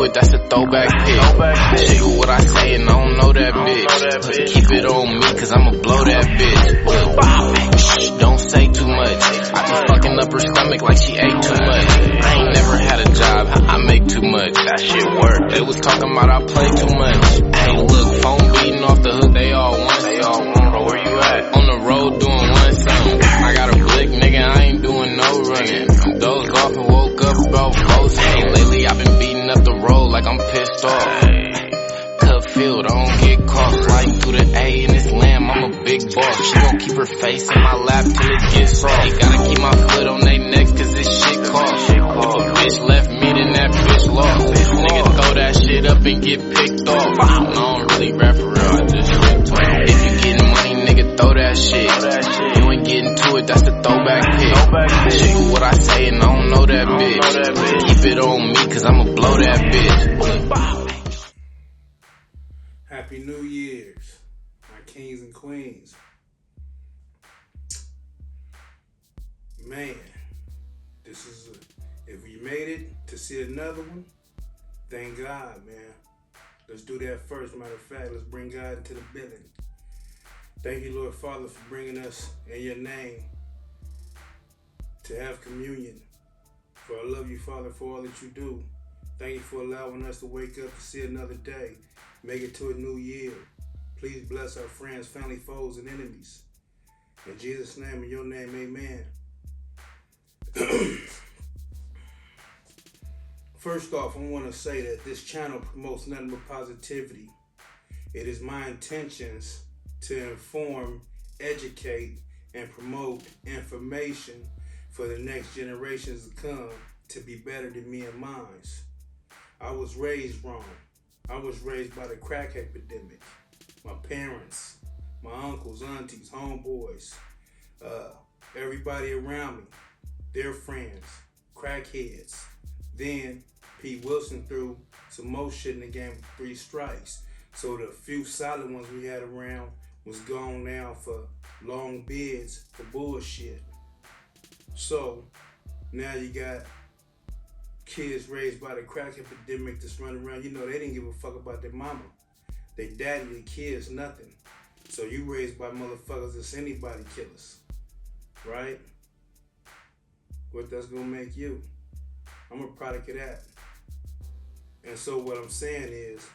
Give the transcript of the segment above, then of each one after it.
it, that's a throwback pic. Shit, what I say and I don't know that bitch. Keep it on me, cause I'ma blow that bitch. Shh, don't say too much. I be fucking up her stomach like she ate too much. I ain't never had a job, I make too much. That shit work. They was talking about I play too much. Hey, look, phone beating off the hood, they all want. Where you at? On the road doing one something. I got a blick, nigga, I ain't doing no running. I dozed off and woke up about 4 something. Lately I've been beating up the road like I'm pissed off. Cut field, I don't get caught. Sliding through the A in this lamb, I'm a big boss. She gon' keep her face in my lap till it gets soft. They gotta keep my foot on they necks cause this shit costs. If a bitch left me, then that bitch lost. Nigga throw that shit up and get picked off. I don't really rap for real, I just shit talk. If you getting money, nigga, throw that shit. You ain't getting to it, that's the throwback pic. Shit, what I say and I don't know that bitch. Keep it on me cause I'ma blow that bitch. Happy New Year's, my kings and queens. Man, this is if you made it to see another one, thank God, man. Let's do that first. Matter of fact, let's bring God into the building. Thank you, Lord Father, for bringing us in your name to have communion. For I love you, Father, for all that you do. Thank you for allowing us to wake up to see another day, make it to a new year. Please bless our friends, family, foes, and enemies. In Jesus' name, in your name, amen. First off, I want to say that this channel promotes nothing but positivity. It is my intentions to inform, educate, and promote information for the next generations to come to be better than me and mine. I was raised wrong. I was raised by the crack epidemic. My parents, my uncles, aunties, homeboys, everybody around me, their friends, crackheads. Then Pete Wilson threw some more shit in the game with 3 strikes. So the few solid ones we had around was gone now for long bids for bullshit. So now you got kids raised by the crack epidemic that's running around. You know, they didn't give a fuck about their mama. They daddy, their kids, nothing. So you raised by motherfuckers that's anybody killers, right? What that's gonna make you? I'm a product of that. And so what I'm saying is,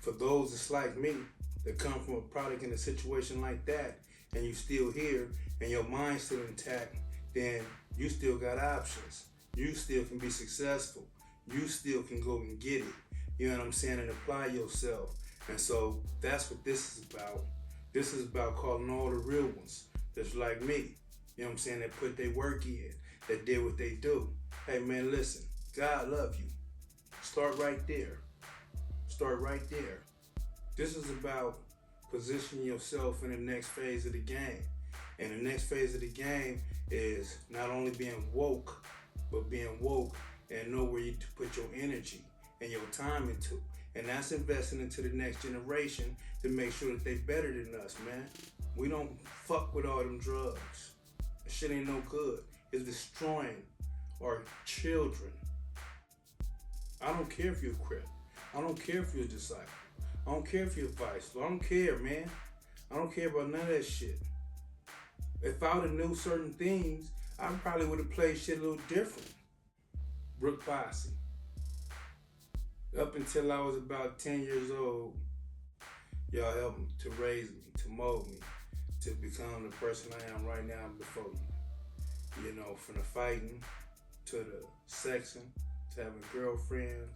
for those that's like me, that come from a product in a situation like that, and you still here, and your mind's still intact, then you still got options. You still can be successful. You still can go and get it. You know what I'm saying? And apply yourself. And so that's what this is about. This is about calling all the real ones that's like me. You know what I'm saying? That put their work in, that did what they do. Hey man, listen, God love you. Start right there. Start right there. This is about positioning yourself in the next phase of the game. And the next phase of the game is not only being woke, but being woke and know where you to put your energy and your time into. And that's investing into the next generation to make sure that they better than us, man. We don't fuck with all them drugs. That shit ain't no good. It's destroying our children. I don't care if you're a Crip. I don't care if you're a disciple. I don't care if you're a vice. I don't care, man. I don't care about none of that shit. If I would have knew certain things, I probably would have played shit a little different. Brook Posse. Up until I was about 10 years old, y'all helped me to raise me, to mold me, to become the person I am right now before you. You know, from the fighting, to the sexing, to having girlfriends,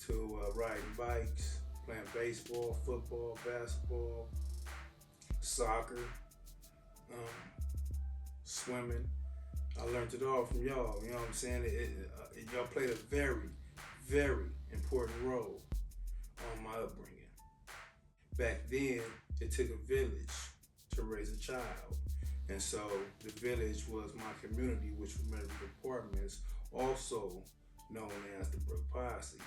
to riding bikes, playing baseball, football, basketball, soccer, swimming. I learned it all from y'all, you know what I'm saying? Y'all played a very, very important role on my upbringing. Back then, it took a village to raise a child. And so the village was my community, which was Medical Departments, also known as the Brook Posse.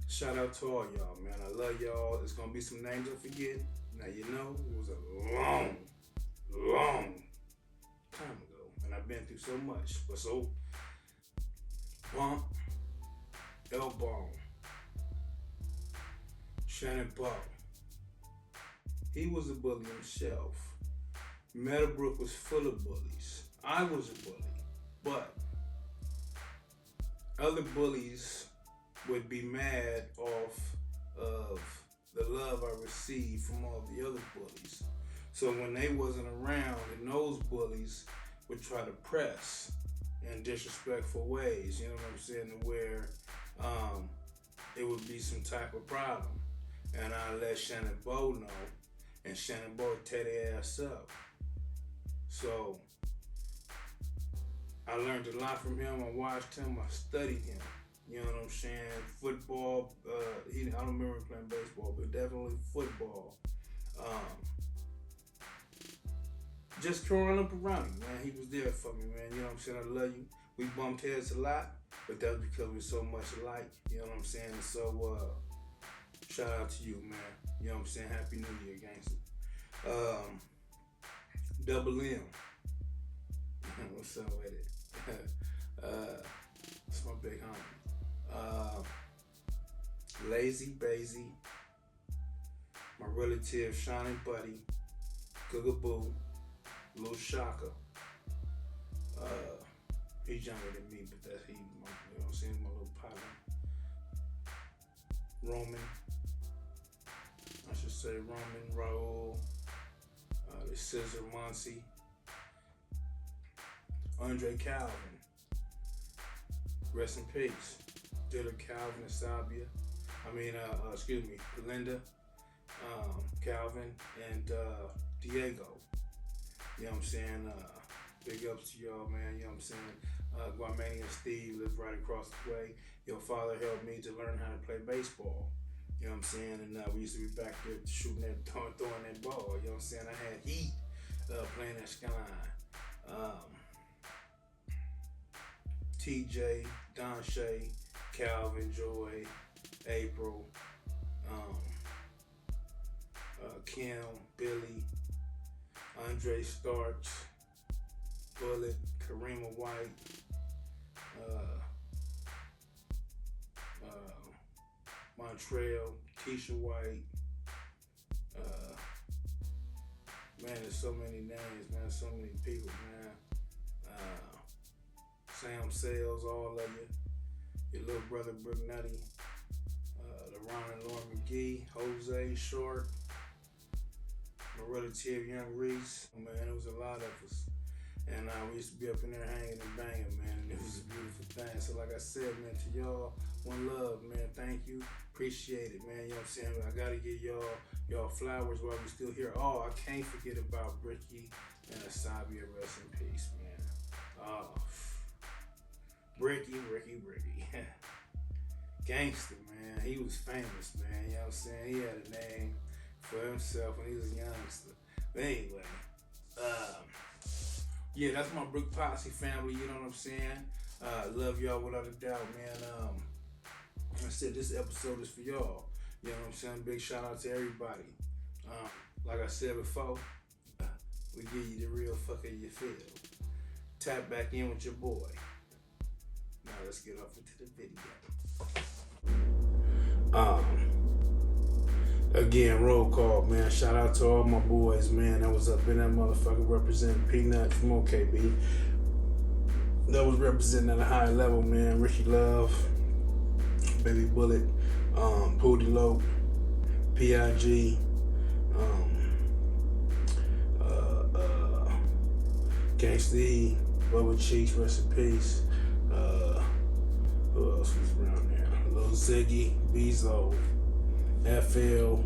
Shout out to all y'all, man. I love y'all. There's gonna be some names I forget. Now you know, it was a long time ago, and I've been through so much. But so Bump, elbow, Shannon Ball. He was a bully himself. Meadowbrook was full of bullies. I was a bully, but other bullies would be mad off of the love I received from all the other bullies. So when they wasn't around, and those bullies would try to press in disrespectful ways, you know what I'm saying, to where it would be some type of problem. And I let Shannon Bo know, and Shannon Bo tear their ass up. So I learned a lot from him. I watched him. I studied him. You know what I'm saying? Football. I don't remember him playing baseball, but definitely football. Just growing up around him, man. He was there for me, man. You know what I'm saying? I love you. We bumped heads a lot, but that was because we're so much alike. You know what I'm saying? And so, shout out to you, man. You know what I'm saying? Happy New Year, gangster. Double M. What's up with it? That's my big homie. Lazy Bazy. My relative, Shawnee Buddy. Googaboo. Lil Shaka. He's younger than me, but that's he. You know what I'm saying? My little partner. Roman. I should say Roman, Raul. The Scissor Muncie. Andre Calvin. Rest in peace. Diller Calvin and Sabia. Belinda, Calvin, and Diego. You know what I'm saying? Big ups to y'all, man. You know what I'm saying? Guamani and Steve live right across the way. Your father helped me to learn how to play baseball. You know what I'm saying? And we used to be back there shooting that, throwing that ball. You know what I'm saying? I had heat playing that skyline. TJ, Don Shay, Calvin, Joy, April, Kim, Billy, Andre Starks, Bullet, Karima White, Montreal, Keisha White. Man, there's so many names, man. So many people, man. Sam Sales, all of you. Your little brother, Brook Nutty. LeRon and Lauren McGee. Jose Short. My relative, Young Reese. Oh, man, it was a lot of us. And we used to be up in there hanging and banging, man. And it was a beautiful thing. So like I said, man, to y'all, one love, man. Thank you. Appreciate it, man. You know what I'm saying? I got to give y'all flowers while we still here. Oh, I can't forget about Ricky and Asabia. Rest in peace, man. Oh, Ricky. Gangster, man. He was famous, man. You know what I'm saying? He had a name for himself when he was a youngster. But anyway, yeah, that's my Brook Posse family, you know what I'm saying? Love y'all without a doubt, man. I said this episode is for y'all. You know what I'm saying? Big shout out to everybody. Like I said before, we give you the real fucker you feel. Tap back in with your boy. Now let's get off into the video. Again, roll call, man. Shout out to all my boys, man. That was up in that motherfucker representing Peanut from OKB. That was representing at a high level, man. Ricky Love, Baby Bullet, Pootie Lope, PIG, Gangsta E, Bubba Cheeks, rest in peace. Who else was around there? Lil Ziggy, Bezo, FL,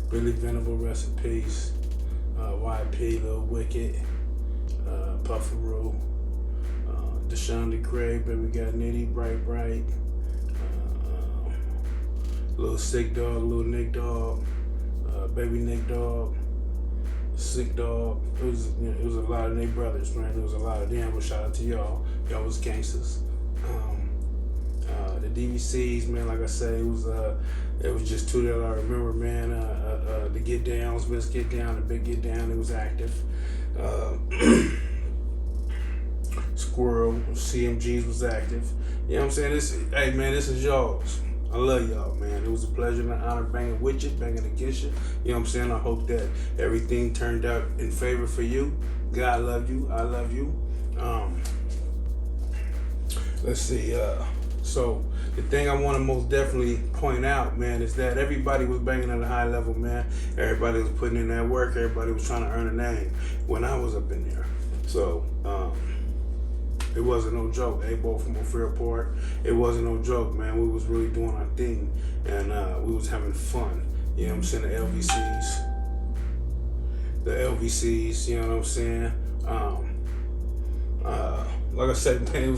Billy Venable, rest in peace. YP, Lil Wicked, Pufferoo, Deshaun DeCray, but we got Nitty, Bright, Lil Sick Dog, Lil Nick Dog, Baby Nick Dog, Sick Dog. It was a lot of their brothers, man. It was a lot of them. But shout out to y'all. Y'all was gangsters. The DVCs, man, like I said, it was just two that I remember, man. The Get Downs, Best Get Down, the Big Get Down, it was active. Squirrel, CMGs was active. You know what I'm saying? Hey man, this is y'all's. I love y'all, man. It was a pleasure and an honor banging with you, banging against you. You know what I'm saying? I hope that everything turned out in favor for you. God love you. I love you. Let's see. So the thing I want to most definitely point out, man, is that everybody was banging at a high level, man. Everybody was putting in that work. Everybody was trying to earn a name when I was up in there. So it wasn't no joke. Both from Ophir Park. It wasn't no joke, man. We was really doing our thing, and we was having fun. You know what I'm saying? The LVCs. You know what I'm saying? Like I said, man, it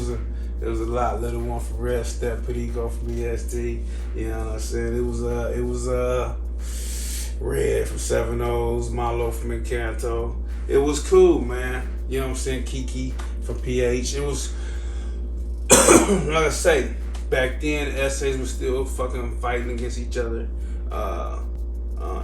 was a lot. Little One from Red Step, Perigo from EST. You know what I'm saying? It was Red from 7 O's, Malo from Encanto. It was cool, man. You know what I'm saying? Kiki from PH. It was like I say, back then essays were still fucking fighting against each other.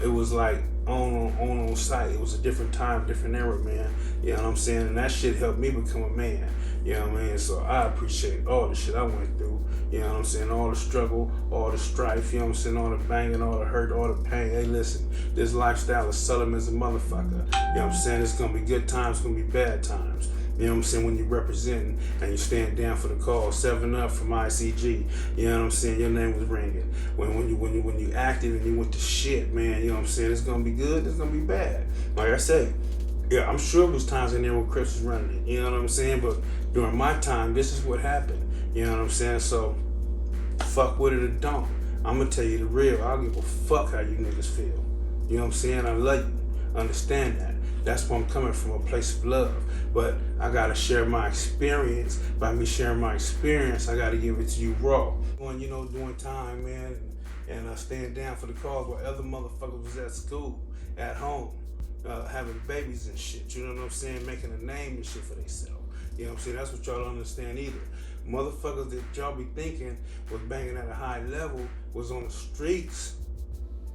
It was like on site. It was a different time, different era, man. You know what I'm saying? And that shit helped me become a man. You know what I mean? So I appreciate all the shit I went through. You know what I'm saying? All the struggle, all the strife, you know what I'm saying? All the banging, all the hurt, all the pain. Hey, listen, this lifestyle is solemn as a motherfucker. You know what I'm saying? It's gonna be good times, it's gonna be bad times. You know what I'm saying? When you're representing and you stand down for the cause, 7 Up from ICG. You know what I'm saying? Your name was ringing. When you acted and you went to shit, man. You know what I'm saying? It's gonna be good. It's gonna be bad. Like I say, yeah, I'm sure there was times in there where Crips was running it. You know what I'm saying? But during my time, this is what happened. You know what I'm saying? So fuck with it or don't. I'm gonna tell you the real. I don't give a fuck how you niggas feel. You know what I'm saying? I love you. Understand that. That's where I'm coming from, a place of love. But I gotta share my experience. By me sharing my experience, I gotta give it to you raw. Doing time, man, and staying down for the cause while other motherfuckers was at school, at home, having babies and shit. You know what I'm saying? Making a name and shit for themselves. You know what I'm saying? That's what y'all don't understand either. Motherfuckers that y'all be thinking was banging at a high level was on the streets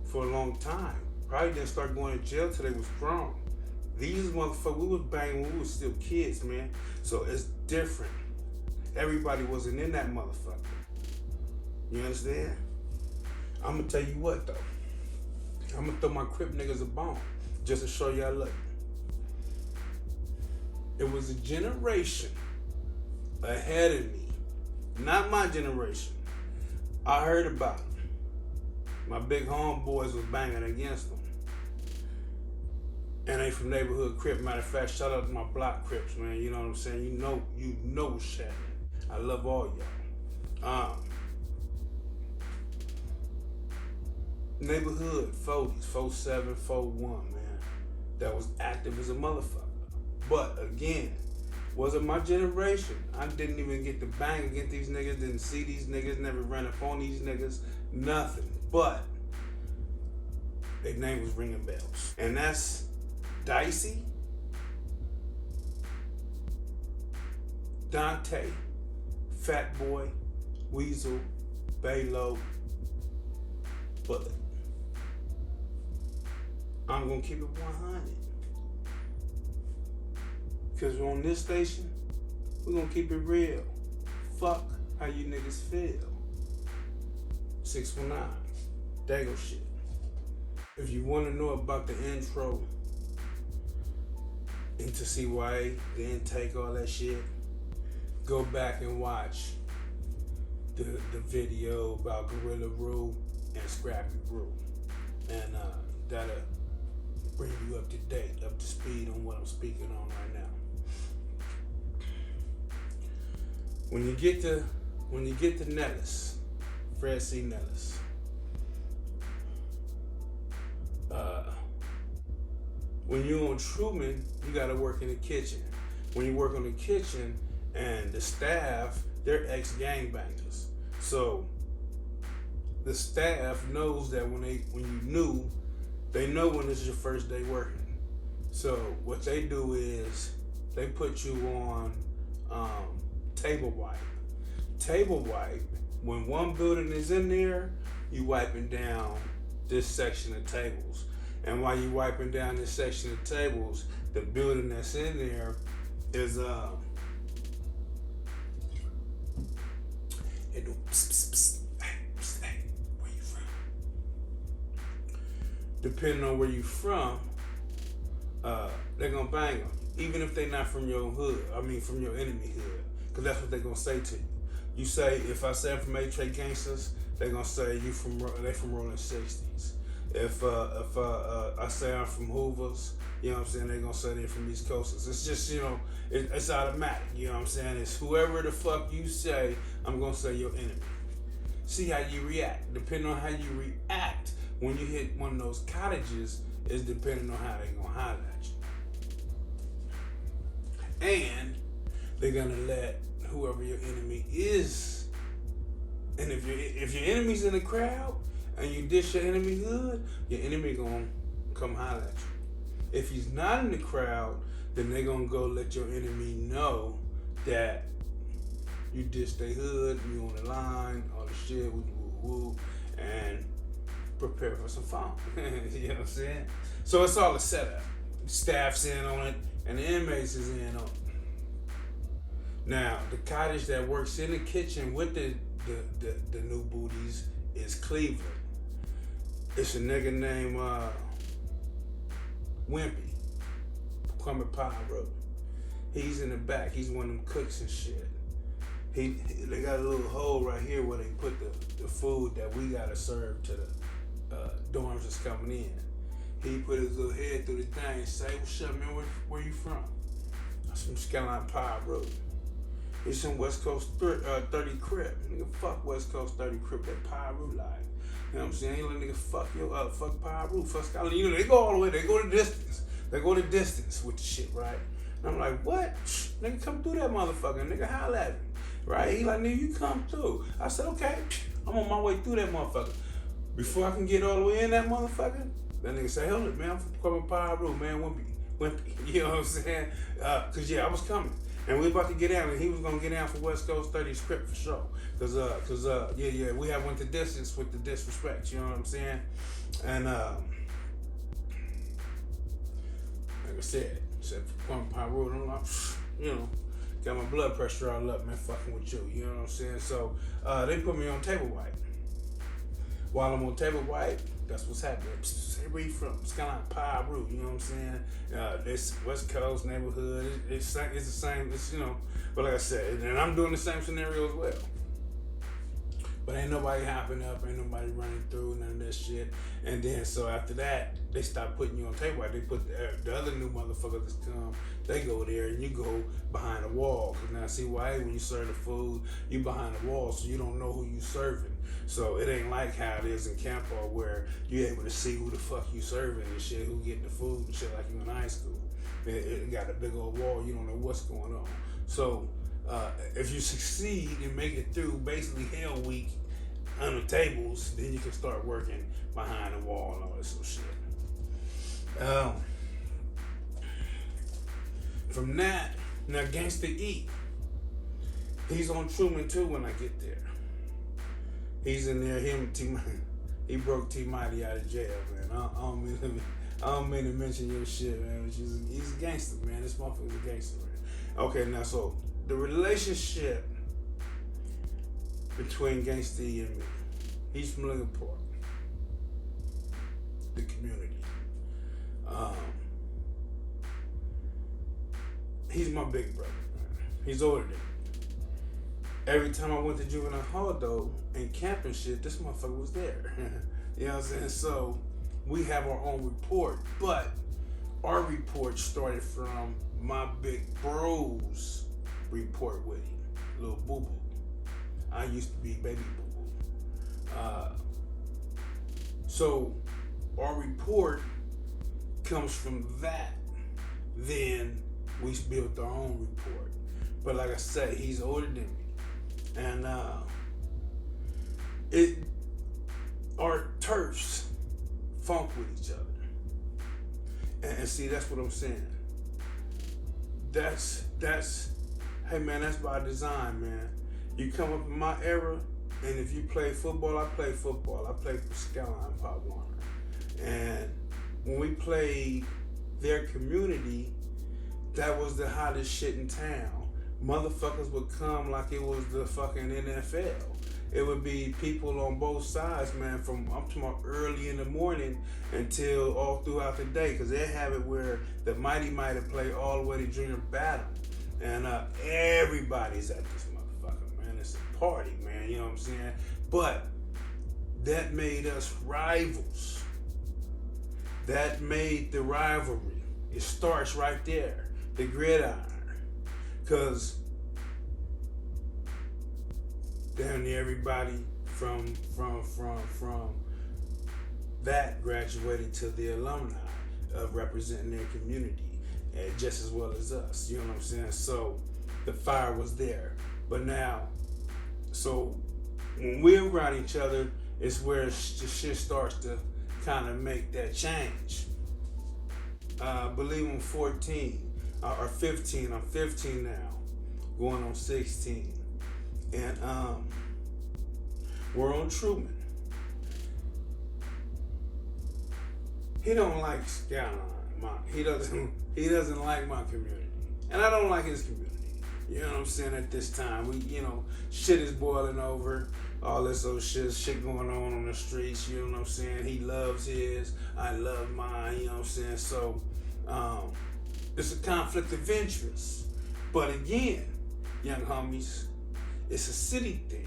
for a long time. Probably didn't start going to jail till they was grown. These motherfuckers, we was banging when we was still kids, man. So it's different. Everybody wasn't in that motherfucker. You understand? I'm gonna tell you what though. I'm gonna throw my Crip niggas a bone just to show you I love you. It was a generation ahead of me, not my generation. I heard about them. My big homeboys was banging against them. And they from neighborhood Crip. Matter of fact, shout out to my block Crips, man. You know what I'm saying? You know what's happening. I love all y'all. Neighborhood 40s, 47, 41, man. That was active as a motherfucker. But again, wasn't my generation. I didn't even get to bang against these niggas, didn't see these niggas, never ran up on these niggas, nothing. But their name was ringing bells. And that's Dicey, Dante, Fat Boy, Weasel, Baylo, but I'm gonna keep it 100. Cause on this station, we're gonna keep it real. Fuck how you niggas feel. 619, Dago shit. If you wanna know about the intro into CYA, the intake, all that shit, go back and watch the video about Gorilla Rule and Scrappy Brew. And that'll bring you up to date, up to speed on what I'm speaking on right now. When you get to Nelles, Fred C. Nelles, when you're on Truman, you gotta work in the kitchen. When you work on the kitchen and the staff, they're ex-gangbangers. So the staff knows that when you new, they know when this is your first day working. So what they do is they put you on table wipe. Table wipe, when one building is in there, you wiping down this section of tables. And while you wiping down this section of tables, the building that's in there is It do psst, psst, psst. Hey, where you from? Depending on where you from, they're gonna bang them. Even if they're not from your hood, from your enemy hood. Because that's what they're gonna say to you. You say, if I say I'm from Onaje Gangsters, they're gonna say they from rolling 60s. If I say I'm from Hoovers, you know what I'm saying, they're gonna say they're from East Coasters. It's just, it's automatic, you know what I'm saying? It's whoever the fuck you say, I'm gonna say your enemy. See how you react. Depending on how you react when you hit one of those cottages is depending on how they're gonna holler at you. And they're gonna let whoever your enemy is, and if your enemy's in the crowd and you dish your enemy hood, your enemy gonna come holler at you. If he's not in the crowd, then they gonna go let your enemy know that you dish their hood, you on the line, all the shit, woo, and prepare for some fun. You know what I'm saying? So it's all a setup. Staff's in on it, and the inmates is in on it. Now, the cottage that works in the kitchen with the new booties is Cleveland. It's a nigga named Wimpy, Kwame Piru. He's in the back. He's one of them cooks and shit. They got a little hole right here where they put the food that we gotta serve to the dorms that's coming in. He put his little head through the thing and say, "What's up, man? Where you from?" I'm from Skyline Piru. He's some West Coast 30 Crip. Nigga, fuck West Coast 30 Crip. That Piru like. You know what I'm saying? You let nigga fuck Piru, fuck Skyline. You know, they go all the way. They go the distance. They go the distance with the shit, right? And I'm like, what? Nigga, come through that motherfucker. Nigga, holla at me. Right? He like, nigga, you come through. I said, okay. I'm on my way through that motherfucker. Before I can get all the way in that motherfucker, that nigga say, hold it, man. I'm from Piru, man. Wimpy. You know what I'm saying? Cause yeah, I was coming. And we about to get down, and he was gonna get down for West Coast 30 Script for sure. Cause we have went the distance with the disrespect, you know what I'm saying? And like I said from Piru, and I'm like, got my blood pressure all up, man, fucking with you, you know what I'm saying? So they put me on table wipe. While I'm on table wipe, that's what's happening. Where you from? Skyline Piru, you know what I'm saying? This West Coast neighborhood, it's the same, but like I said, and I'm doing the same scenario as well. But ain't nobody hopping up, ain't nobody running through, none of that shit. And then, so after that, they stop putting you on table wipe. They put the other new motherfuckers that come, they go there and you go behind the wall. Cause now see why when you serve the food, you behind the wall, so you don't know who you serving. So it ain't like how it is in Campo where you're able to see who the fuck you serving and shit, who getting the food and shit like you in high school. It got a big old wall, you don't know what's going on. So if you succeed and make it through basically Hell Week on the tables, then you can start working behind the wall and all this sort of shit. From that, now Gangsta E, he's on Truman too when I get there. He's in there, he broke T-Mighty out of jail, man. I don't mean to mention your shit, man, but he's a gangster, man. This motherfucker's a gangster, man. Okay, now, so the relationship between Gangsta E and me, he's from Lincoln Park, the community. He's my big brother, man. He's older than me. Every time I went to juvenile hall, though, and camp and shit, this motherfucker was there. You know what I'm saying? So we have our own report, but our report started from my big bro's report with him, little boo boo. I used to be baby boo boo. So our report comes from that. Then we built our own report. But like I said, he's older than me. And our turfs funk with each other. And see, that's what I'm saying. That's hey man, that's by design, man. You come up in my era, and if you play football, I play football. I played for Skyline Pop Warner. And when we played their community, that was the hottest shit in town. motherfuckers would come like it was the fucking NFL. It would be people on both sides, man, from I'm talking about early in the morning until all throughout the day, because they have it where the Mighty Mighty play all the way to Junior Battle. And everybody's at this motherfucker, man. It's a party, man, you know what I'm saying? But that made us rivals. That made the rivalry. It starts right there, the gridiron. Because damn near everybody from that graduated to the alumni of representing their community, just as well as us, you know what I'm saying? So the fire was there. But now, so when we're around each other, it's where shit starts to kind of make that change. I believe I'm 14 or 15. I'm 15 now, going on 16. And we're on Truman. He don't like Skyline. He doesn't like my community, and I don't like his community. You know what I'm saying? At this time, shit is boiling over. All this old shit going on the streets. You know what I'm saying? He loves his, I love mine. You know what I'm saying? So it's a conflict of interest. But again, young homies, it's a city thing.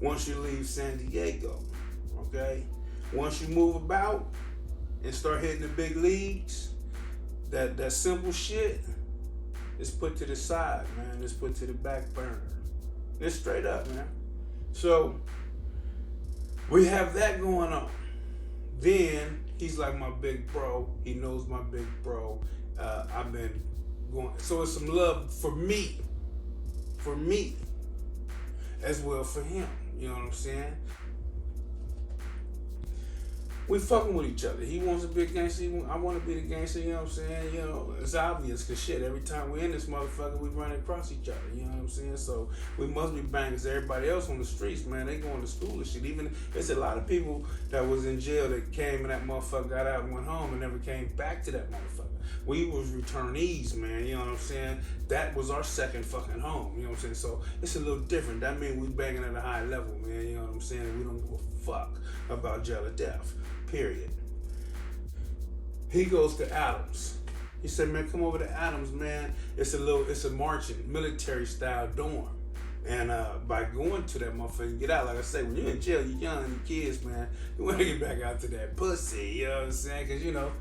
Once you leave San Diego, okay? Once you move about and start hitting the big leagues, that simple shit is put to the side, man. It's put to the back burner. It's straight up, man. So we have that going on. Then he's like my big bro. He knows my big bro. I've been going. So it's some love for me, as well for him. You know what I'm saying? We fucking with each other. He wants to be a gangster. I want to be the gangster. You know what I'm saying? You know, it's obvious because shit, every time we're in this motherfucker, we run across each other. You know what I'm saying? So we must be bangers. Everybody else on the streets, man, they going to school and shit. Even it's a lot of people that was in jail that came and that motherfucker got out and went home and never came back to that motherfucker. We was returnees, man. You know what I'm saying? That was our second fucking home. You know what I'm saying? So it's a little different. That means we banging at a high level, man. You know what I'm saying? We don't give a fuck about jail or death. Period. He goes to Adams. He said, man, come over to Adams, man. It's a marching, military style dorm. And by going to that motherfucker, you get out. Like I say, when you're in jail, you're young, you're kids, man. You want to get back out to that pussy, you know what I'm saying? Because, you know,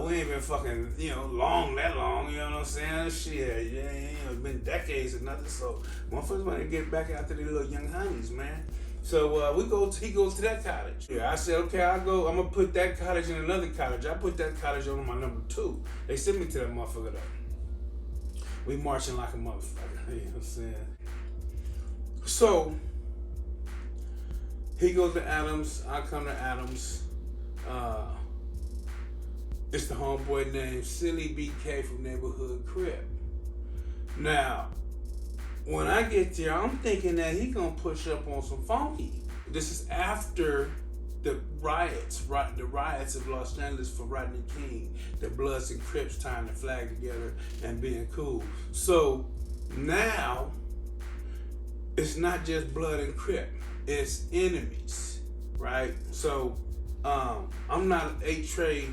we ain't been fucking, you know, that long, you know what I'm saying? Shit, yeah, it's been decades or nothing. So motherfuckers want to get back out to the little young honeys, man. So he goes to that college. Yeah, I said, okay, I'm gonna put that college in another college. I put that college on my number 2. They sent me to that motherfucker though. We marching like a motherfucker, you know what I'm saying? So he goes to Adams, I come to Adams. It's the homeboy named Silly BK from Neighborhood Crip. Now, when I get there, I'm thinking that he gonna push up on some funky. This is after the riots of Los Angeles for Rodney King, the Bloods and Crips tying the flag together and being cool. So now it's not just Blood and Crip, it's enemies, right? So I'm not A-Tray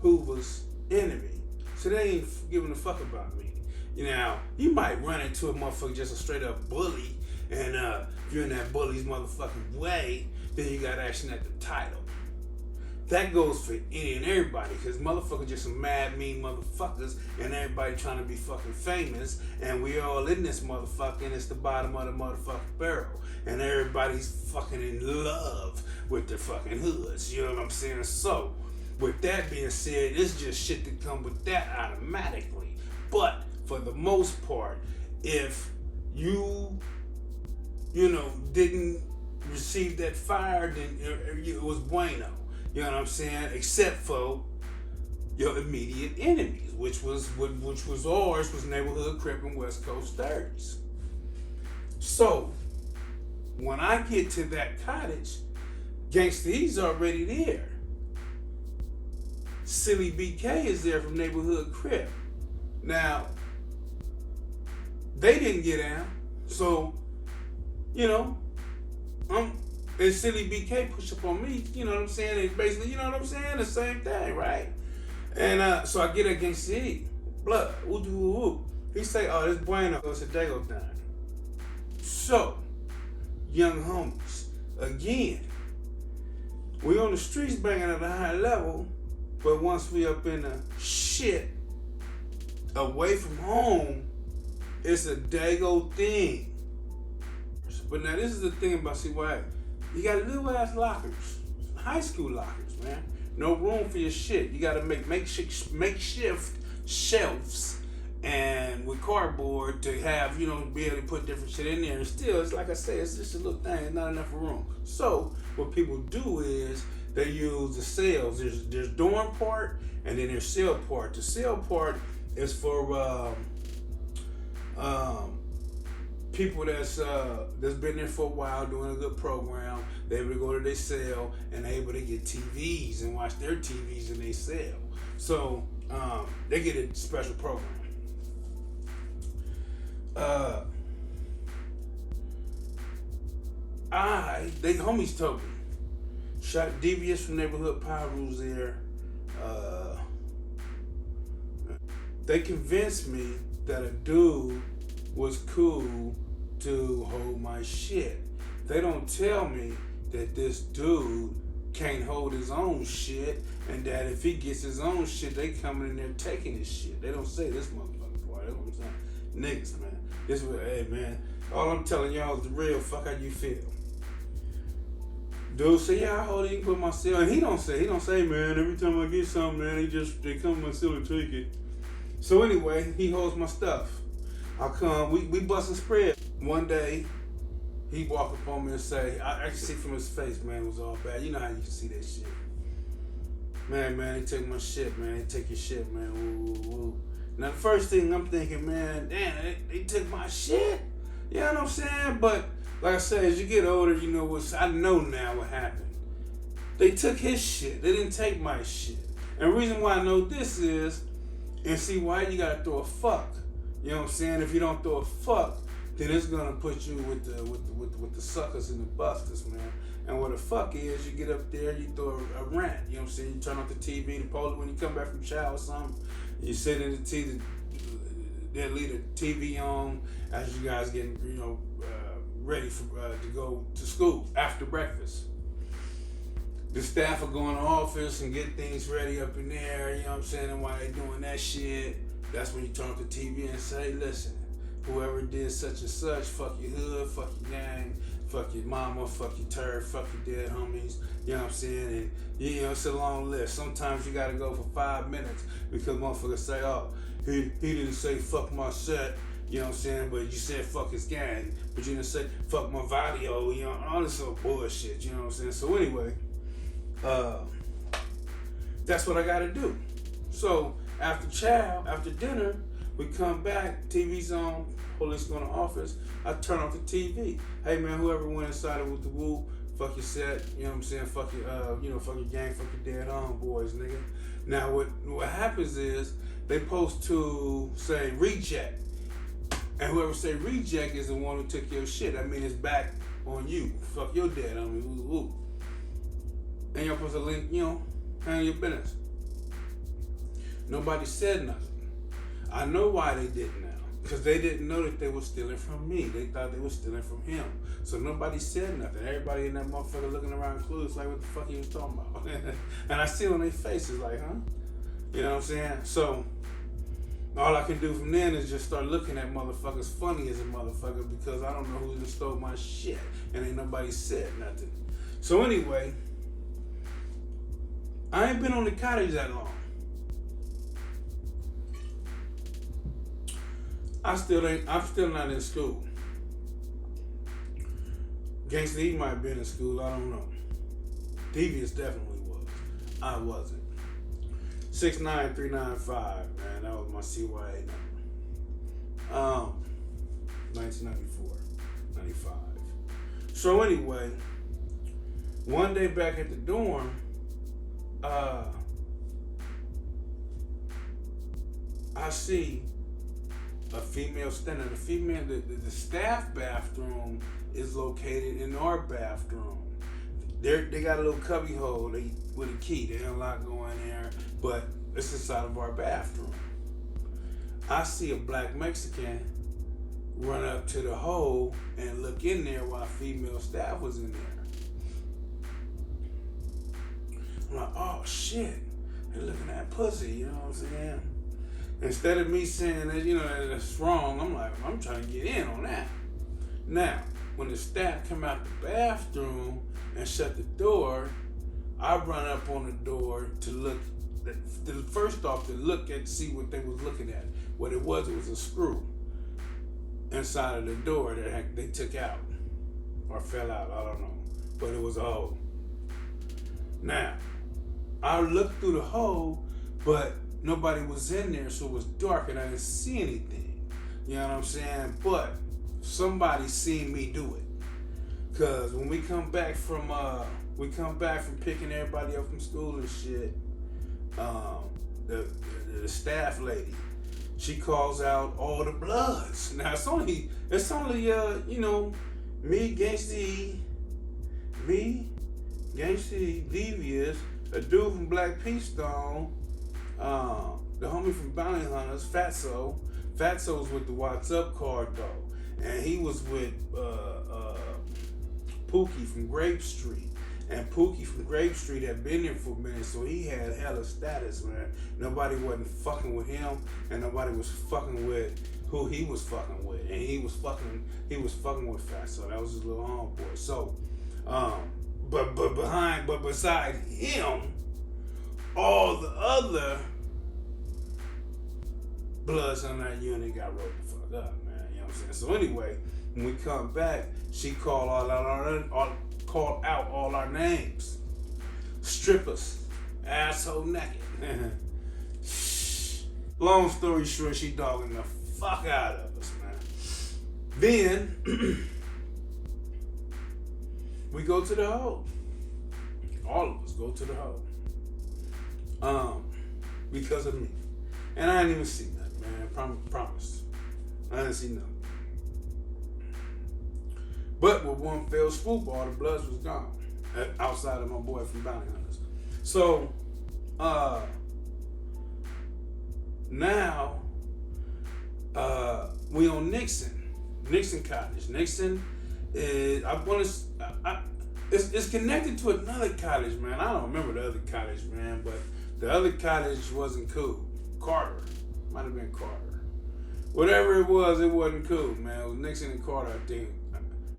Hoover's enemy, so they ain't giving a fuck about me. Now, you might run into a motherfucker just a straight up bully, and if you're in that bully's motherfucking way, then you got action at the title. That goes for any and everybody, because motherfuckers just some mad, mean motherfuckers, and everybody trying to be fucking famous, and we all in this motherfucker, and it's the bottom of the motherfucking barrel, and everybody's fucking in love with the fucking hoods, you know what I'm saying? So, with that being said, it's just shit that come with that automatically. But for the most part, if you didn't receive that fire, then it was bueno. You know what I'm saying? Except for your immediate enemies, which was ours, was Neighborhood Crip and West Coast 30s. So when I get to that cottage, Gangsta E's already there. Silly BK is there from Neighborhood Crip. Now, they didn't get out. So, you know, and Silly BK push up on me, you know what I'm saying? And basically, you know what I'm saying? The same thing, right? And so I get against C. Blood, whoop, whoop, whoop. He say, oh, this bueno, it's a Dago thing. So, young homies, again, we on the streets banging at a high level, but once we up in the shit, away from home, it's a Dago thing. But now this is the thing about CYA. You got little ass lockers, high school lockers, man. No room for your shit. You gotta make makeshift shelves and with cardboard to have, you know, be able to put different shit in there. And still, it's like I say, it's just a little thing. It's not enough room. So what people do is they use the cells. There's dorm part and then there's cell part. The cell part is for people that's been there for a while doing a good program. They able to go to their cell and they able to get TVs and watch their TVs in their cell. So they get a special program. They homies told me, shot Devious from Neighborhood Piru's there. They convinced me that a dude was cool to hold my shit. They don't tell me that this dude can't hold his own shit and that if he gets his own shit, they coming in there taking his shit. They don't say this motherfucking part. That's what I'm saying. Niggas, man. This is what, hey, man. All I'm telling y'all is the real. Fuck how you feel. Dude say, yeah, I hold it, you can put my cell. And he don't say, man, every time I get something, man, they come to my cell and take it. So anyway, he holds my stuff. I come, we bust a spread. One day, he walk up on me and say, I can see from his face, man, it was all bad. You know how you can see that shit. Man, they take my shit, man. They take your shit, man. Woo, woo, woo. Now, the first thing I'm thinking, man, damn, they took my shit? You know what I'm saying? But, like I said, as you get older, you know I know now what happened. They took his shit. They didn't take my shit. And the reason why I know this is, and see why you gotta throw a fuck. You know what I'm saying? If you don't throw a fuck, then it's gonna put you with the suckers and the busters, man. And what a fuck is, you get up there, you throw a rant. You know what I'm saying? You turn off the TV, the police, when you come back from shower or something, you sit in the TV, they leave the TV on as you guys getting, you know, ready for to go to school after breakfast. The staff will go in the office and get things ready up in there, you know what I'm saying? And while they doing that shit, that's when you turn off the TV and say, listen, whoever did such and such, fuck your hood, fuck your gang, fuck your mama, fuck your turd, fuck your dead homies, you know what I'm saying? And, you know, it's a long list. Sometimes you gotta go for 5 minutes because motherfuckers say, oh, he didn't say fuck my set, you know what I'm saying? But you said fuck his gang, but you didn't say fuck my video, you know, all this sort of bullshit, you know what I'm saying? So anyway, that's what I gotta do. So after dinner, we come back, TV's on, police go in the office, I turn off the TV. Hey man, whoever went inside with the woo, fuck your set, you know what I'm saying? Fuck your, you know, fuck your gang, fuck your dead homeboys, nigga. Now what happens is they post to say reject, and whoever say reject is the one who took your shit. I mean, it's back on you. Fuck your dead homie, woo woo. And you're supposed to link, you know, handle your business. Nobody said nothing. I know why they didn't now. Because they didn't know that they were stealing from me. They thought they were stealing from him. So nobody said nothing. Everybody in that motherfucker looking around clueless like what the fuck he was talking about. And I see on their faces like, huh? You know what I'm saying? So all I can do from then is just start looking at motherfuckers funny as a motherfucker because I don't know who just stole my shit. And ain't nobody said nothing. So anyway, I ain't been on the cottage that long. I'm still not in school. Gangsta, he might have been in school, I don't know. Devious definitely was. I wasn't. 69395, man, that was my CYA number. 1994, 95. So anyway, one day back at the dorm, I see a female standard. The staff bathroom is located in our bathroom. They got a little cubby hole with a key. They unlock go in there, but it's inside of our bathroom. I see a black Mexican run up to the hole and look in there while female staff was in there. I'm like, oh shit, they're looking at pussy, you know what I'm saying? Instead of me saying that, you know, that's wrong, I'm like, I'm trying to get in on that. Now, when the staff come out the bathroom and shut the door, I run up on the door to look, first off to look and see what they was looking at. What it was a screw inside of the door that they took out or fell out, I don't know, but it was a hole. Now, I looked through the hole, but nobody was in there, so it was dark and I didn't see anything. You know what I'm saying? But somebody seen me do it. Cause when we come back from picking everybody up from school and shit, the staff lady, she calls out all the bloods. Now it's only you know, me, Gangsta E, Devious, a dude from Black Peastone, the homie from Bounty Hunters, Fatso. Fatso's with the What's Up card though, and he was with Pookie from Grape Street. And Pookie from Grape Street had been there for a minute, so he had hella status, man. Nobody wasn't fucking with him, and nobody was fucking with who he was fucking with. And he was fucking with Fatso. That was his little homeboy. So, but beside him, all the other bloods on that unit got rolled the fuck up, man. You know what I'm saying? So anyway, when we come back, she called out all our names. Strippers, asshole naked. Long story short, she dogging the fuck out of us, man. Then we go to the hole. All of us go to the hole. Because of me. And I didn't even see nothing, man. Promise. I didn't see nothing. But with one fell swoop, all the bloods was gone. Outside of my boy from Bounty Hunters. So, now, we on Nixon College. Nixon is, it's connected to another college, man. I don't remember the other college, man, but the other college wasn't cool. Carter. Might have been Carter. Whatever it wasn't cool, man. It was Nixon and Carter, I think.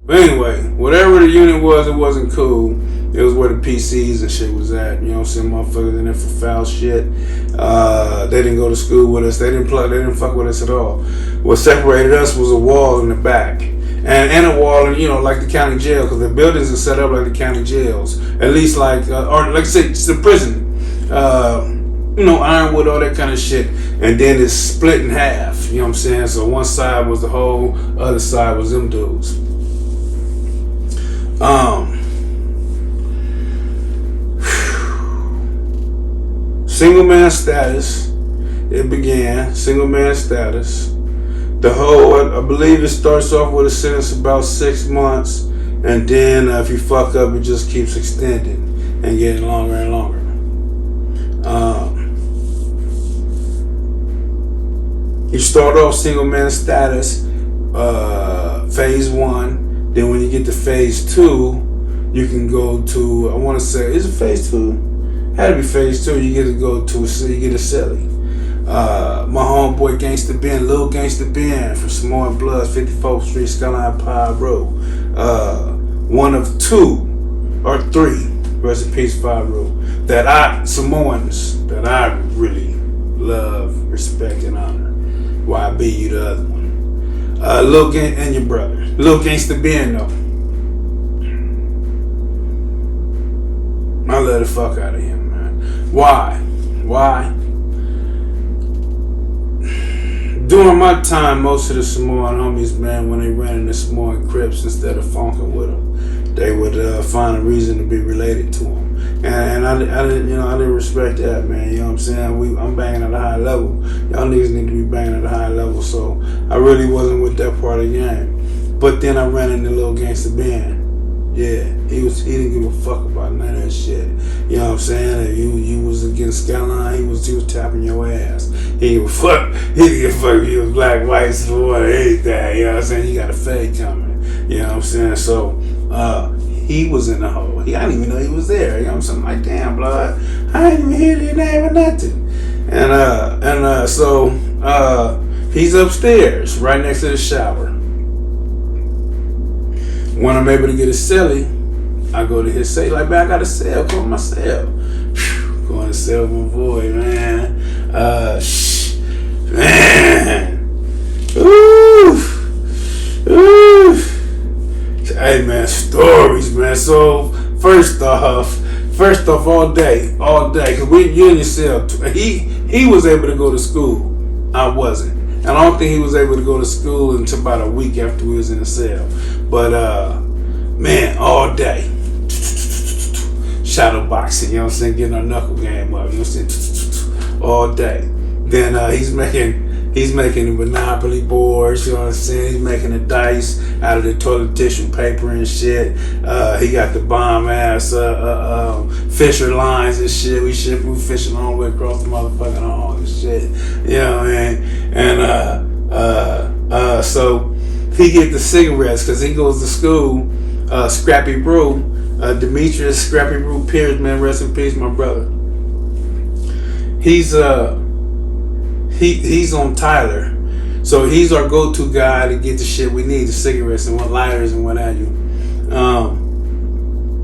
But anyway, whatever the unit was, it wasn't cool. It was where the PCs and shit was at. You know what I'm saying? Motherfuckers in there for foul shit. They didn't go to school with us. They didn't fuck with us at all. What separated us was a wall in the back. And a wall, you know, like the county jail, because the buildings are set up like the county jails. At least like, or like I say, it's the prison. You know, ironwood, all that kind of shit. And then it's split in half. You know what I'm saying? So one side was the hole, other side was them dudes. Single man status. It began single man status. The whole, I believe it starts off with a sentence about 6 months, and then if you fuck up, it just keeps extending and getting longer and longer. You start off single man status, phase 1. Then when you get to phase 2, you can go to, I want to say, is it phase 2? Had to be phase 2. You get to go to, you get a celly. My homeboy Gangsta Ben, Lil Gangsta Ben from Samoan Bloods, 54th Street, Skyline Piru. One of 2 or 3, rest in peace, Piru, Samoans that I really love, respect, and honor. YB, you the other one. Lil Gang and your brother. Lil Gangsta Ben though. I love the fuck out of him, man. Why? During my time, most of the Samoan homies, man, when they ran into Samoan Crips, instead of funking with them, they would find a reason to be related to them. And I didn't respect that, man. You know what I'm saying? I'm banging at a high level. Y'all niggas need to be banging at a high level. So I really wasn't with that part of the game. But then I ran into Lil Gangsta Ben. Yeah, he didn't give a fuck about none of that shit. You know what I'm saying? If you was against Skyline, he was tapping your ass. He didn't give a fuck. He didn't give a fuck if he was black, white, silver, anything. You know what I'm saying? He got a fade coming. You know what I'm saying? So he was in the hole. I didn't even know he was there. You know what I'm saying? I'm like, damn, blood. I ain't even hear your name or nothing. And so he's upstairs, right next to the shower. When I'm able to get a celly, I go to his cell. Like, man, I got a cell. Go to my cell. Going to cell with my boy, man. Man. Oof. Hey, man, stories, man. So, first off, all day. Cause you in your cell. He was able to go to school. I wasn't. And I don't think he was able to go to school until about a week after we was in the cell. But, man, all day. Shadow boxing, you know what I'm saying? Getting our knuckle game up, you know what I'm saying? All day. Then he's making the Monopoly boards, you know what I'm saying? He's making the dice out of the toilet tissue paper and shit. He got the bomb ass Fisher lines and shit. We fishing all the way across the motherfucking hall and shit. You know what I mean? And so he get the cigarettes because he goes to school. Scrappy Brew, Demetrius Scrappy Brew Pierce, man, rest in peace, my brother. He's on Tyler, so he's our go-to guy to get the shit we need, the cigarettes and what lighters and what have you.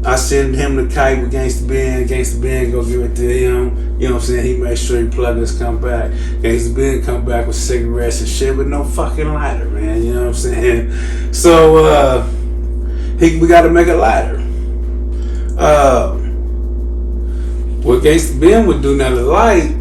I send him the kite with Gangsta Ben. Gangsta Ben go give it to him. You know what I'm saying? He makes sure he plug us, come back. Gangsta Ben come back with cigarettes and shit with no fucking lighter, man. You know what I'm saying? So we got to make a lighter. What Gangsta Ben would do now, the light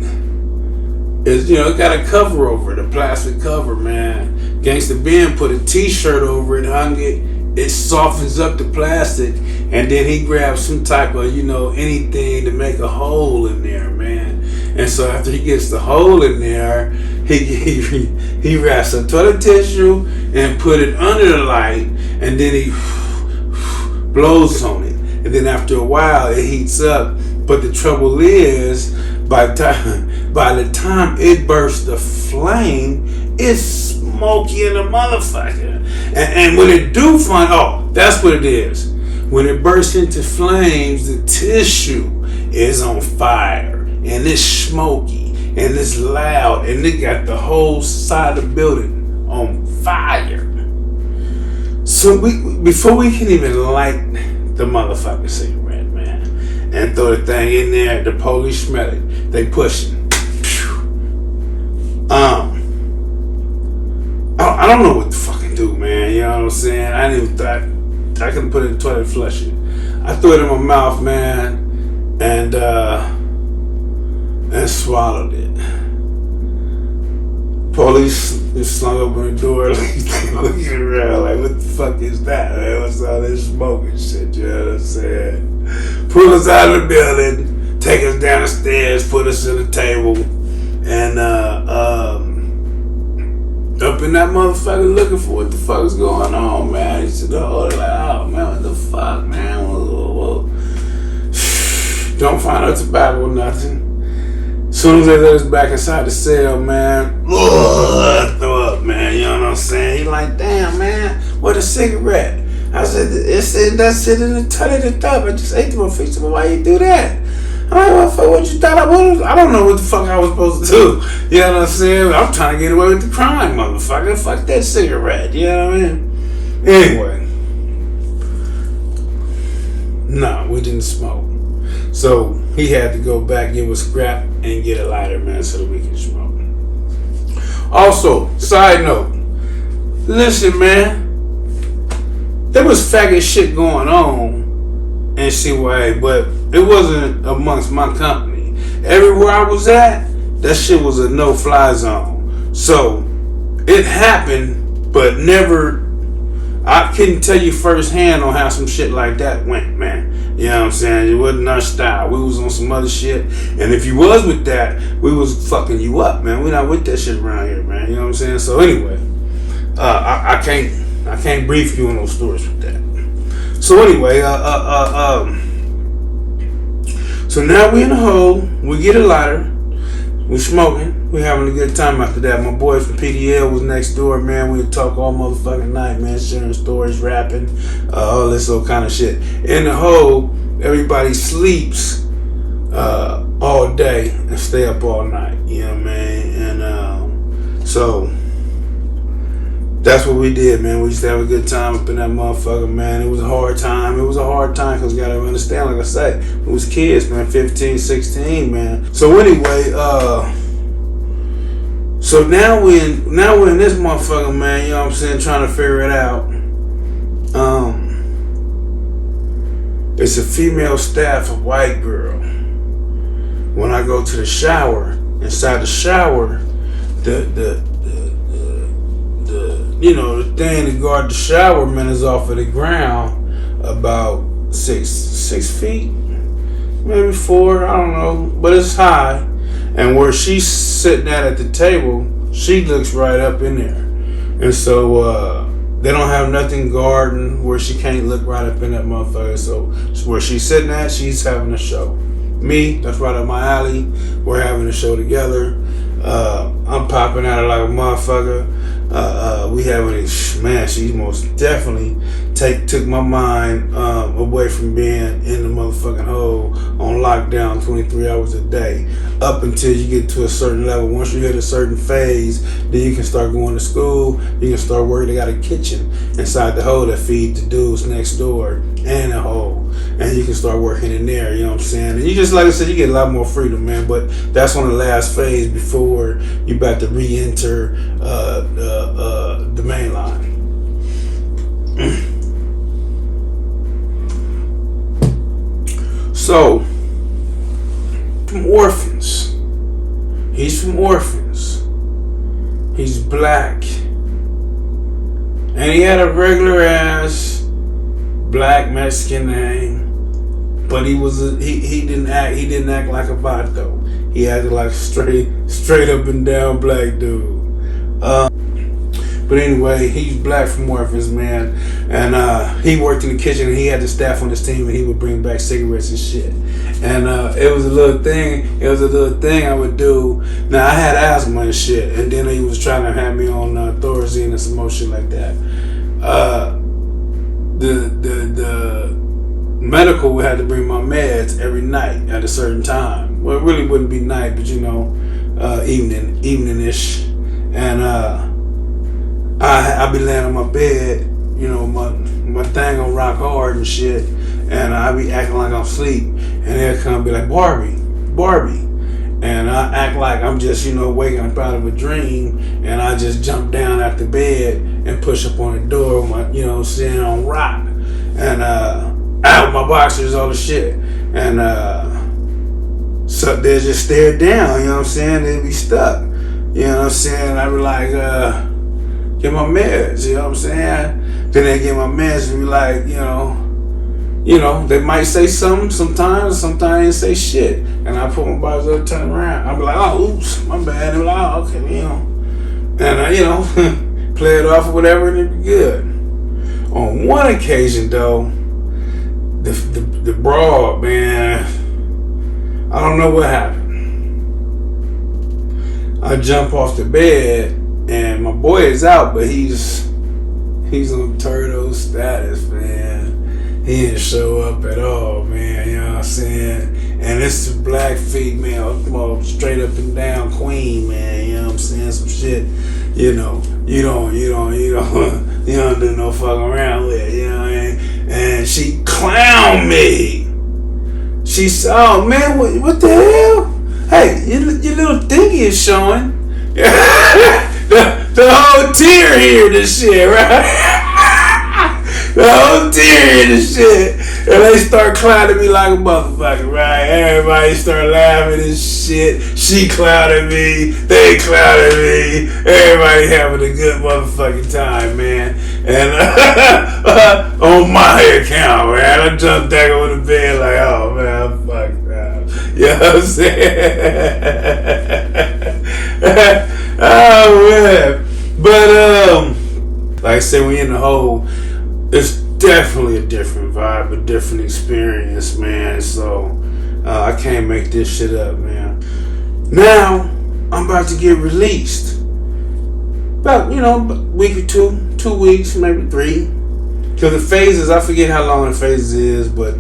is, it got a cover over it, a plastic cover, man. Gangsta Ben put a t-shirt over it, hung it. It softens up the plastic, and then he grabs some type of, anything to make a hole in there, man. And so after he gets the hole in there, he wraps some toilet tissue and put it under the light, and then he blows on it. And then after a while, it heats up. But the trouble is, by the time it bursts the flame, it's smoky in the motherfucker. And when it do that's what it is. When it bursts into flames, the tissue is on fire. And it's smoky. And it's loud. And it got the whole side of the building on fire. So before we can even light the motherfucking cigarette, man, and throw the thing in there, the police smell it. They pushing. I don't know what to fucking do, man. You know what I'm saying? I didn't even thought I could put it in the toilet, flush it. I threw it in my mouth, man, and swallowed it. Police just slung open the door, looking around, like, what the fuck is that, man? What's all this smoking shit, you know what I'm saying? Pull us out of the building, take us down the stairs, put us in the table, and up in that motherfucker looking for what the fuck is going on, man. He said, oh, man, what the fuck, man? Whoa. Don't find no tobacco or nothing. As soon as they let us back inside the cell, man, throw up, man, you know what I'm saying? He like, damn, man, what a cigarette. I said, that's it in the toilet and tub. I just ate them and fixed them. Why you do that? I'm like, what you thought I was? I don't know what the fuck I was supposed to do. You know what I'm saying? I'm trying to get away with the crime, motherfucker. Fuck that cigarette, you know what I mean? Anyway. No, we didn't smoke. So he had to go back, give a scrap, and get a lighter, man, so that we can smoke. Also, side note, listen, man, there was faggot shit going on in CYA, but it wasn't amongst my company. Everywhere I was at, that shit was a no-fly zone. So it happened, but never. I couldn't tell you firsthand on how some shit like that went, man. You know what I'm saying? It wasn't our style. We was on some other shit. And if you was with that, we was fucking you up, man. We not with that shit around here, man. You know what I'm saying? So anyway, I can't brief you on those stories with that. So anyway, so now we in the hole. We get a lighter. We smoking. We having a good time after that. My boys from PDL was next door, man. We would talk all motherfucking night, man. Sharing stories, rapping, all this old kind of shit. In the hole, everybody sleeps all day and stay up all night. You know what I mean? And so that's what we did, man. We used to have a good time up in that motherfucker, man. It was a hard time. It was a hard time because you gotta understand, like I say, it was kids, man, 15, 16, man. So anyway, so now we're in this motherfucker, man, you know what I'm saying, trying to figure it out. It's a female staff, a white girl. When I go to the shower, inside the shower, the you know, the thing to guard the shower, man, is off of the ground about 6 feet, maybe 4, I don't know, but it's high. And where she's sitting at the table, she looks right up in there. And so they don't have nothing guarding where she can't look right up in that motherfucker. So where she's sitting at, she's having a show. Me, that's right up my alley. We're having a show together. I'm popping at her like a motherfucker. We having a man. She most definitely took my mind away from being in the motherfucking hole on lockdown 23 hours a day, up until you get to a certain level. Once you hit a certain phase, then you can start going to school. You can start working. They got a kitchen inside the hole that feeds the dudes next door and the hole, and you can start working in there. You know what I'm saying? And you just, like I said, you get a lot more freedom, man. But that's on the last phase before you about to re-enter the main line. So, from orphans. He's from orphans. He's black. And he had a regular ass black Mexican name. But he didn't act like a vato. He acted like straight up and down black dude. But anyway, he's black from orphans, man. And he worked in the kitchen, and he had the staff on his team, and he would bring back cigarettes and shit. And it was a little thing. It was a little thing I would do. Now, I had asthma and shit, and then he was trying to have me on Thorazine and some more shit like that. The medical would have to bring my meds every night at a certain time. Well, it really wouldn't be night, but you know, evening-ish. And I be laying on my bed, you know, my thing on rock hard and shit, and I be acting like I'm asleep, and they'll come and be like, Barbie, and I act like I'm just, you know, waking up out of a dream, and I just jump down out the bed and push up on the door, you know, sitting on rock, and out my boxers, all the shit, and so they just stare down, you know what I'm saying? They be stuck, you know what I'm saying? I be like, get my meds, you know what I'm saying? Then they get my meds and be like, you know, they might say something sometimes they say shit. And I put my bodies up, turn around. I be like, oh, oops, my bad. They be like, oh, okay, you know. And I, you know, play it off or whatever, and it be good. On one occasion, though, the broad, man, I don't know what happened. I jump off the bed, and my boy is out, but he's on turtle status, man. He didn't show up at all, man. You know what I'm saying? And it's a black female, straight up and down queen, man. You know what I'm saying? Some shit, you know, you don't do no fucking around with, you know what I mean? And she clowned me. She said, oh man, what the hell? Hey, your little thingy is showing. The whole tear here, this shit, right? The whole tear here, this shit. And they start clowning me like a motherfucker, right? Everybody start laughing and shit. She clowning me. They clowning me. Everybody having a good motherfucking time, man. And on my account, man, I jumped back over the bed like, oh, man, fuck that. You know what I'm saying? Oh, man. But, like I said, we in the hole. It's definitely a different vibe, a different experience, man. So I can't make this shit up, man. Now I'm about to get released. About, a week or 2 weeks, maybe 3. Because the phases, I forget how long the phases is, but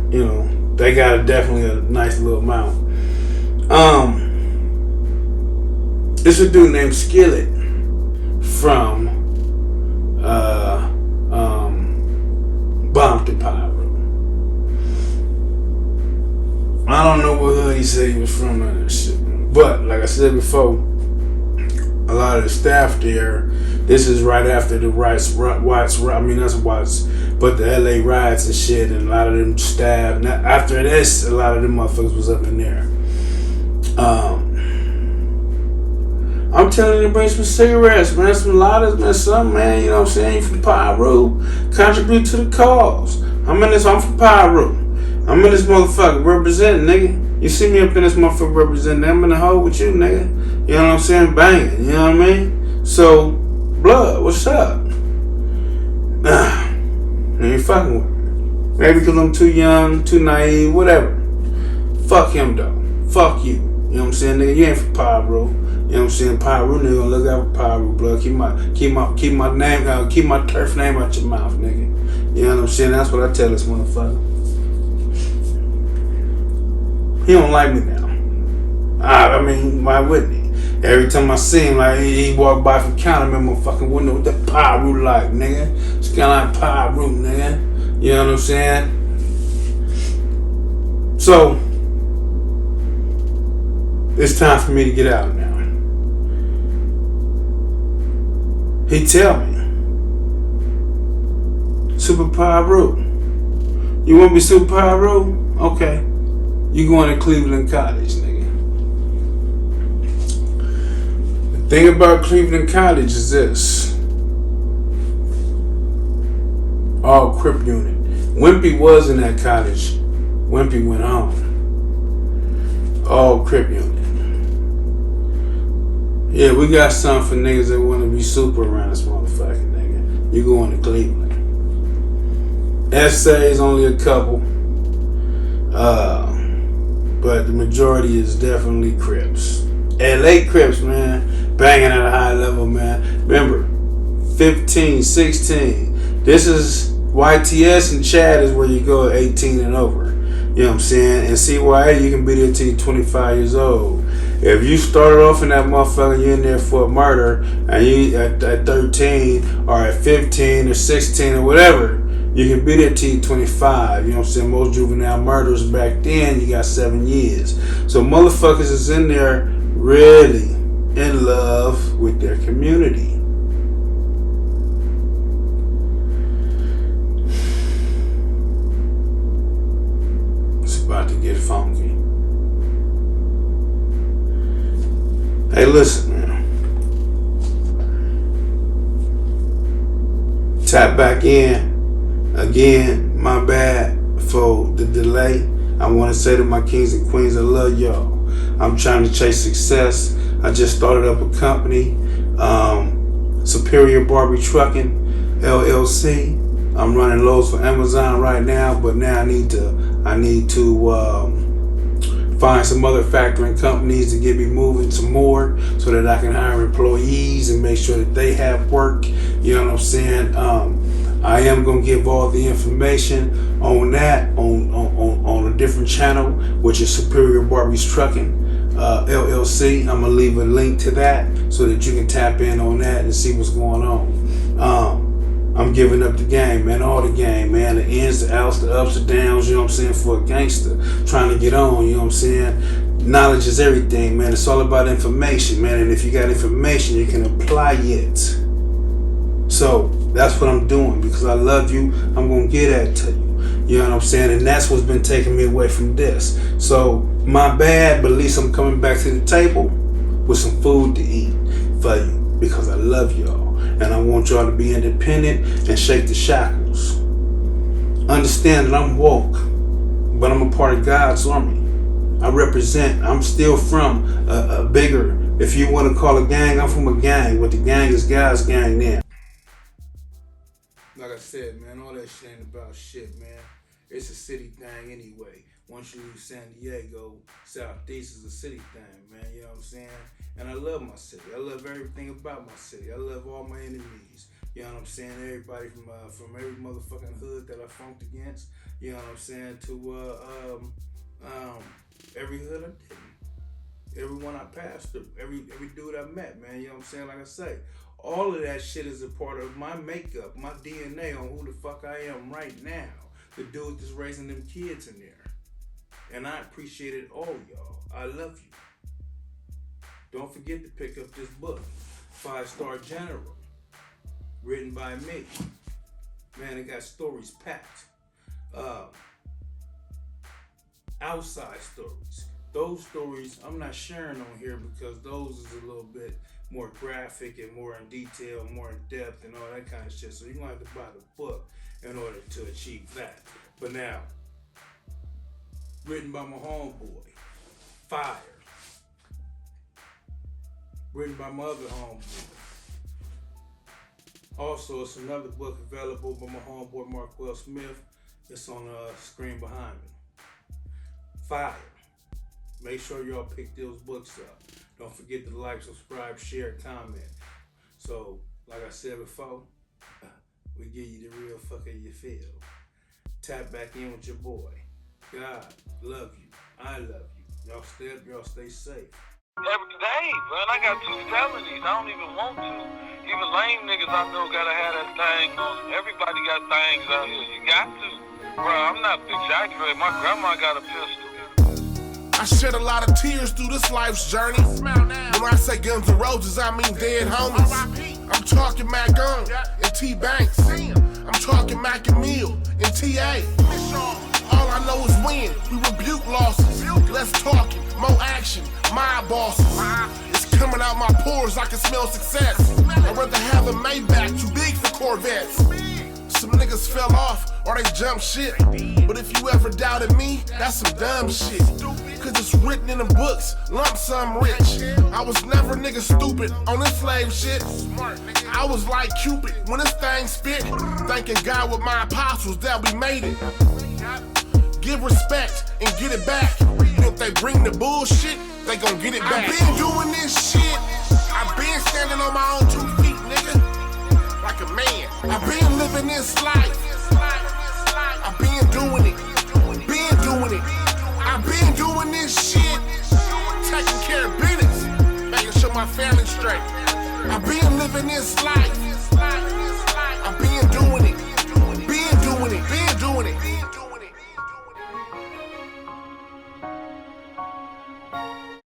they got definitely a nice little amount. It's a dude named Skillet from Bomb to Piru. I don't know what hood he said he was from or that shit. But like I said before, a lot of the staff there, this is right after the Watts, but the LA riots and shit, and a lot of them staff. Now, after this, a lot of them motherfuckers was up in there. I'm telling you to bring some cigarettes, man, some lighters, man, something, man, you know what I'm saying? You from Piru, contribute to the cause. I'm from Piru. I'm in this motherfucker representing, nigga. You see me up in this motherfucker representing, I'm in the hole with you, nigga. You know what I'm saying? Banging, you know what I mean? So, blood, what's up? You ain't fucking with me. Maybe because I'm too young, too naive, whatever. Fuck him, though. Fuck you. You know what I'm saying, nigga? You ain't from Piru. You know what I'm saying? Piru, nigga, gonna look out for Piru, blood. Keep my name, keep my turf name out your mouth, nigga. You know what I'm saying? That's what I tell this motherfucker. He don't like me now. I mean, why wouldn't he? Every time I see him, like he walk by from counter in my fucking window with that Piru like, nigga. It's kinda like Piru, nigga. You know what I'm saying? So it's time for me to get out now. He tell me, Super Piru, you want to be Super Piru? Okay. You going to Cleveland College, nigga. The thing about Cleveland College is this. All Crip unit. Wimpy was in that college. Wimpy went home. All Crip unit. Yeah, we got something for niggas that want to be super around this motherfucking nigga. You going to Cleveland. Essays only a couple. But the majority is definitely Crips. LA Crips, man. Banging at a high level, man. Remember, 15, 16. This is YTS and Chad is where you go at 18 and over. You know what I'm saying? And CYA, you can be there till you're 25 years old. If you started off in that motherfucker, you're in there for a murder, and you at 13 or at 15 or 16 or whatever, you can be there till you're 25. You know what I'm saying? Most juvenile murders back then, you got 7 years. So motherfuckers is in there really in love with their community. It's about to get funky. Hey, listen, man. Tap back in. Again, my bad for the delay. I want to say to my kings and queens, I love y'all. I'm trying to chase success. I just started up a company, Superior Barbie Trucking, LLC. I'm running loads for Amazon right now, but now I need to find some other factoring companies to get me moving some more so that I can hire employees and make sure that they have work. You know what I'm saying? I am gonna give all the information on that on a different channel, which is Superior Barbie's Trucking LLC. I'm gonna leave a link to that so that you can tap in on that and see what's going on. I'm giving up the game, man, all the game, man, the ins, the outs, the ups, the downs, you know what I'm saying, for a gangster trying to get on, you know what I'm saying. Knowledge is everything, man. It's all about information, man, and if you got information, you can apply it. So that's what I'm doing because I love you. I'm gonna get that to you. You know what I'm saying? And that's what's been taking me away from this. So my bad, but at least I'm coming back to the table with some food to eat for you, because I love y'all and I want y'all to be independent and shake the shackles. Understand that I'm woke, but I'm a part of God's army. I'm still from a bigger, if you want to call a gang, I'm from a gang, but the gang is God's gang now. Like I said, man, all that shit ain't about shit, man. It's a city thing anyway. Once you leave San Diego, Southeast is a city thing, man, you know what I'm saying? And I love my city. I love everything about my city. I love all my enemies. You know what I'm saying? Everybody from every motherfucking hood that I funked against, you know what I'm saying, to every hood I didn't. Everyone I passed through, every dude I met, man, you know what I'm saying? Like I say, all of that shit is a part of my makeup, my DNA on who the fuck I am right now. The dude that's raising them kids in there. And I appreciate it all, y'all. I love you. Don't forget to pick up this book, 5-Star General, written by me. Man, it got stories packed. Outside stories. Those stories I'm not sharing on here because those is a little bit more graphic and more in detail, more in depth and all that kind of shit. So you're going to have to buy the book in order to achieve that. But now, written by my homeboy, Fire. Written by my other homeboy. Also, it's another book available by my homeboy, Markwell Smith. It's on the screen behind me. Fire. Make sure y'all pick those books up. Don't forget to like, subscribe, share, comment. So, like I said before, we give you the real fucker you feel. Tap back in with your boy. God, love you. I love you. Y'all stay up, y'all stay safe. Every day, man, I got 2 felonies. I don't even want to. Even lame niggas I know gotta have that thing on. Everybody got things out here. You got to. Bro, I'm not exaggerating. My grandma got a pistol. I shed a lot of tears through this life's journey. When I say Guns N' Roses, I mean dead homies. I'm talking Mac Gun and T Banks. I'm talking Mac and Mill and TA. All I know is win. We rebuke losses. Less talking, more action. My bosses. It's coming out my pores. I can smell success. I'd rather have a Maybach too big for Corvettes. Some niggas fell off or they jumped shit. But if you ever doubted me, that's some dumb shit. Cause it's written in the books, lump sum rich. I was never nigga stupid on this slave shit. I was like Cupid when this thing spit. Thanking God with my apostles that we made it. Give respect and get it back. If they bring the bullshit, they gon' get it back. I been doing this shit. I been standing on my own 2 feet, nigga. Like a man. I been living this life. I been doing it. Been doing it. I been doing this shit. Taking care of business. Making sure my family straight. I been living this life.